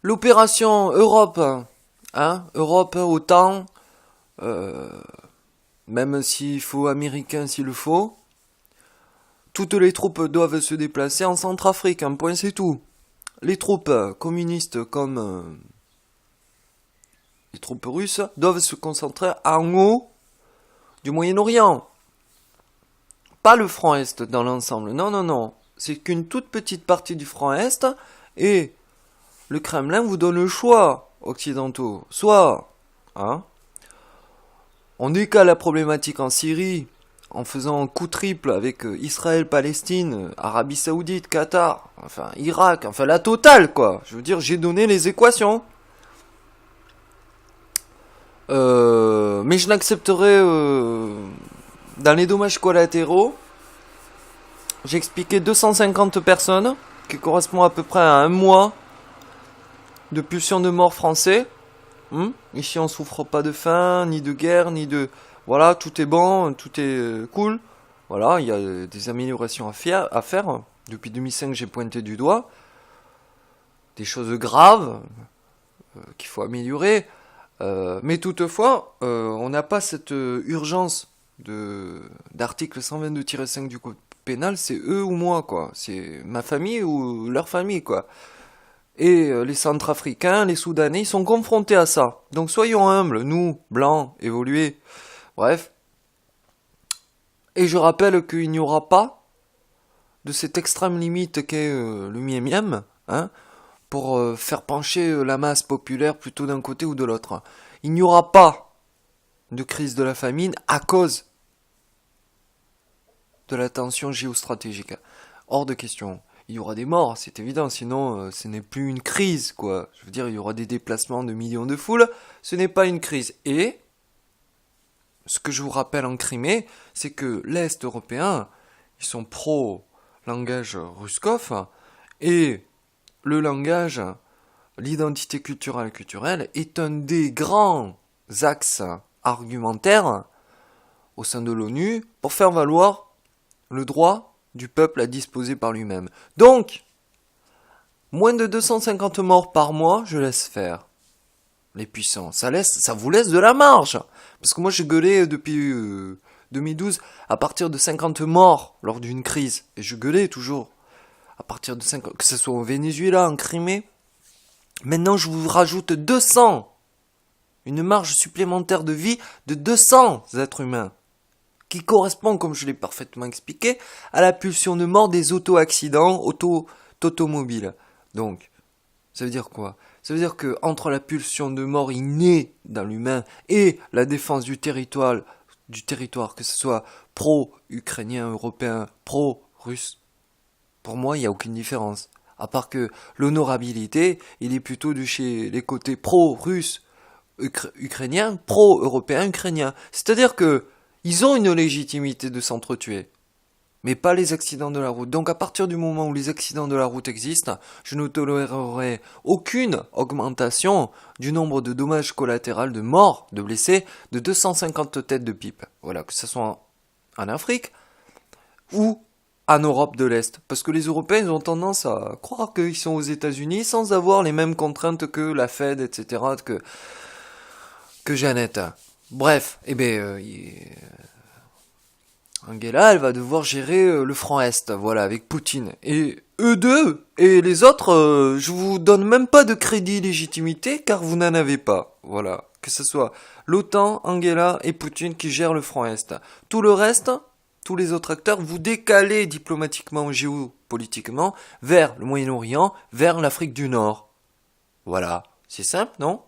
L'opération Europe, hein, Europe, OTAN, même s'il faut américain s'il le faut, toutes les troupes doivent se déplacer en Centrafrique, un point c'est tout. Les troupes communistes comme les troupes russes doivent se concentrer en haut du Moyen-Orient. Pas le front Est dans l'ensemble, non, non, non. C'est qu'une toute petite partie du front Est et le Kremlin vous donne le choix, occidentaux. Soit, hein, on décale la problématique en Syrie en faisant un coup triple avec Israël, Palestine, Arabie Saoudite, Qatar, enfin Irak, enfin la totale quoi. Je veux dire, j'ai donné les équations. Mais je n'accepterai dans les dommages collatéraux, j'ai expliqué 250 personnes, qui correspond à peu près à un mois de pulsion de mort français. Ici on souffre pas de faim, ni de guerre, ni de... Voilà, tout est bon, tout est cool. Voilà, il y a des améliorations à faire. Depuis 2005 j'ai pointé du doigt. Des choses graves qu'il faut améliorer. Mais toutefois, on n'a pas cette urgence d'article 122-5 du code pénal, c'est eux ou moi, quoi. C'est ma famille ou leur famille, quoi. Et les Centrafricains, les Soudanais, ils sont confrontés à ça. Donc soyons humbles, nous, blancs, évolués, bref. Et je rappelle qu'il n'y aura pas de cette extrême limite qu'est le miam, hein, pour faire pencher la masse populaire plutôt d'un côté ou de l'autre. Il n'y aura pas de crise de la famine à cause de la tension géostratégique. Hors de question. Il y aura des morts, c'est évident, sinon ce n'est plus une crise, quoi. Je veux dire, il y aura des déplacements de millions de foules, ce n'est pas une crise. Et, ce que je vous rappelle en Crimée, c'est que l'Est européen, ils sont pro-langage ruskov, et le langage, l'identité culturelle est un des grands axes argumentaires au sein de l'ONU pour faire valoir le droit du peuple à disposer par lui-même. Donc, moins de 250 morts par mois, je laisse faire. Les puissants, ça vous laisse de la marge. Parce que moi j'ai gueulé depuis 2012 à partir de 50 morts lors d'une crise. Et je gueulais toujours à partir de 50, que ce soit au Venezuela, en Crimée. Maintenant je vous rajoute 200. Une marge supplémentaire de vie de 200 êtres humains. Qui correspond, comme je l'ai parfaitement expliqué, à la pulsion de mort des auto-accidents automobiles. Donc, ça veut dire quoi? Ça veut dire que entre la pulsion de mort innée dans l'humain et la défense du territoire, que ce soit pro-ukrainien, européen, pro-russe, pour moi, il n'y a aucune différence. À part que l'honorabilité, il est plutôt de chez les côtés pro-russe, ukrainien, pro-européen, ukrainien. C'est-à-dire que ils ont une légitimité de s'entretuer, mais pas les accidents de la route. Donc à partir du moment où les accidents de la route existent, je ne tolérerai aucune augmentation du nombre de dommages collatéraux, de morts, de blessés, de 250 têtes de pipe. Voilà, que ce soit en Afrique ou en Europe de l'Est. Parce que les Européens ont tendance à croire qu'ils sont aux États-Unis sans avoir les mêmes contraintes que la Fed, etc., que Jeannette. Bref, Angela, elle va devoir gérer le front Est, voilà, avec Poutine. Et eux deux, et les autres, je vous donne même pas de crédit légitimité, car vous n'en avez pas. Voilà, que ce soit l'OTAN, Angela et Poutine qui gèrent le front Est. Tout le reste, tous les autres acteurs, vous décalez diplomatiquement, géopolitiquement, vers le Moyen-Orient, vers l'Afrique du Nord. Voilà, c'est simple, non ?